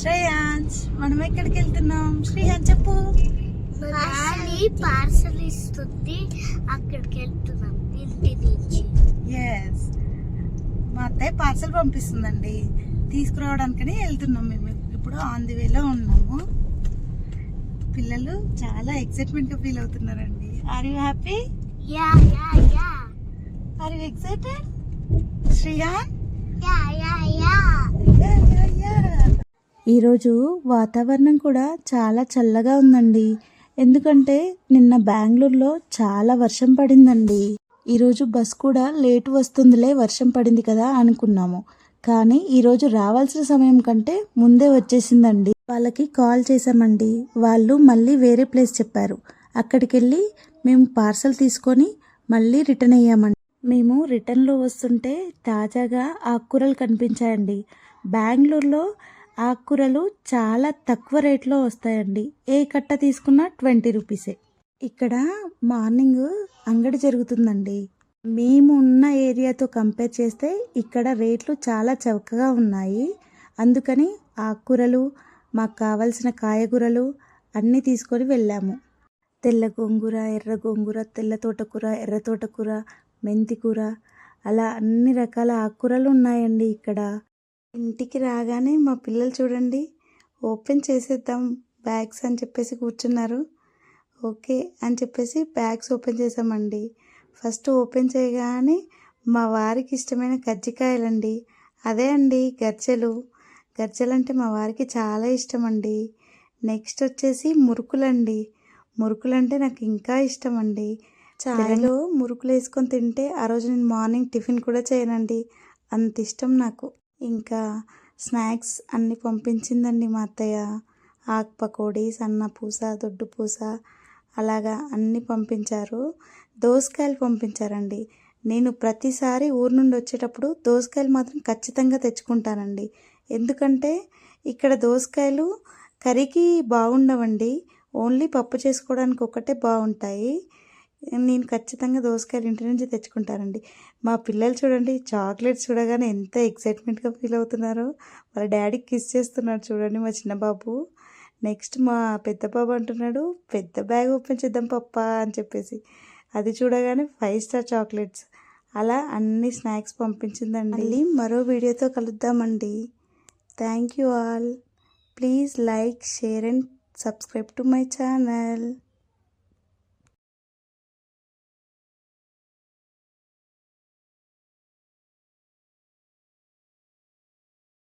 శ్రేయాన్స్, మనం ఎక్కడికి వెళ్తున్నాం? శ్రేయాన్స్ చెప్పు. పార్సల్ ఇస్తుంది, అక్కడికి వెళ్తున్నాం ఇంటి నుంచి. ఎస్, మా అత్తయ్య పార్సల్ పంపిస్తుందండి, తీసుకురావడానికని వెళ్తున్నాం. మేము ఇప్పుడు ఆన్ ది వేలో ఉన్నాము. పిల్లలు చాలా ఎక్సైట్మెంట్ గా ఫీల్ అవుతున్నారండి. Are you happy? Yeah yeah yeah. Are you excited Shreyan? Yeah yeah yeah. ఈరోజు వాతావరణం కూడా చాలా చల్లగా ఉందండి. ఎందుకంటే నిన్న బెంగళూరులో చాలా వర్షం పడిందండి. ఈరోజు బస్ కూడా లేట్ వస్తుందిలే, వర్షం పడింది కదా అనుకున్నాము. కానీ ఈరోజు రావాల్సిన సమయం కంటే ముందే వచ్చేసిందండి. వాళ్ళకి కాల్ చేసామండి, వాళ్ళు మళ్ళీ వేరే ప్లేస్ చెప్పారు. అక్కడికి వెళ్ళి మేము పార్సల్ తీసుకొని మళ్ళీ రిటర్న్ అయ్యామండి. మేము రిటర్న్లో వస్తుంటే తాజాగా ఆకుకూరలు కనిపించాయండి. బెంగళూరులో ఆకుకూరలు చాలా తక్కువ రేట్లో వస్తాయండి. ఏ కట్ట తీసుకున్నా 20 రూపీసే. ఇక్కడ మార్నింగ్ అంగడి జరుగుతుందండి. మేము ఉన్న ఏరియాతో కంపేర్ చేస్తే ఇక్కడ రేట్లు చాలా చౌకగా ఉన్నాయి. అందుకని ఆకుకూరలు, మాకు కావలసిన కాయగూరలు అన్నీ తీసుకొని వెళ్ళాము. తెల్ల గోంగూర, ఎర్ర గోంగూర, తెల్ల తోటకూర, ఎర్ర తోటకూర, మెంతి కూర, అలా అన్ని రకాల ఆకుకూరలు ఉన్నాయండి ఇక్కడ. ఇంటికి రాగానే మా పిల్లలు చూడండి, ఓపెన్ చేసేద్దాం బ్యాగ్స్ అని చెప్పేసి కూర్చున్నారు. ఓకే అని చెప్పేసి బ్యాగ్స్ ఓపెన్ చేసామండి. ఫస్ట్ ఓపెన్ చేయగానే మా వారికి ఇష్టమైన కజ్జికాయలండి. అదే అండి గర్జెలు. గర్జెలు అంటే మా వారికి చాలా ఇష్టం అండి. నెక్స్ట్ వచ్చేసి మురుకులండి. మురుకులు అంటే నాకు ఇంకా ఇష్టం అండి. చాయలో మురుకులు వేసుకొని తింటే ఆ రోజు నేను మార్నింగ్ టిఫిన్ కూడా చేయనండి, అంత ఇష్టం నాకు. ఇంకా స్నాక్స్ అన్నీ పంపించిందండి మా అత్తయ్య. ఆకు పకోడీ, సన్నపూస, దొడ్డు పూస, అలాగా అన్నీ పంపించారు. దోసకాయలు పంపించారండి. నేను ప్రతిసారి ఊరు నుండి వచ్చేటప్పుడు దోసకాయలు మాత్రం ఖచ్చితంగా తెచ్చుకుంటానండి. ఎందుకంటే ఇక్కడ దోసకాయలు కర్రీకి బాగుండవండి, ఓన్లీ పప్పు చేసుకోవడానికి ఒక్కటే బాగుంటాయి. నేను ఖచ్చితంగా దోసకాయలు ఇంటి నుంచి తెచ్చుకుంటానండి. మా పిల్లలు చూడండి, చాక్లెట్స్ చూడగానే ఎంత ఎక్సైట్మెంట్గా ఫీల్ అవుతున్నారో. వాళ్ళ డాడీకి కిస్ చేస్తున్నాడు చూడండి మా చిన్న బాబు. నెక్స్ట్ మా పెద్ద బాబు అంటున్నాడు, పెద్ద బ్యాగ్ ఓపెన్ చేద్దాం పప్పా అని చెప్పేసి. అది చూడగానే 5 స్టార్ చాక్లెట్స్. అలా అన్ని స్నాక్స్ పంపించిందండి. మళ్ళీ మరో వీడియోతో కలుద్దామండి. Thank you all. Please like, share and subscribe to my channel.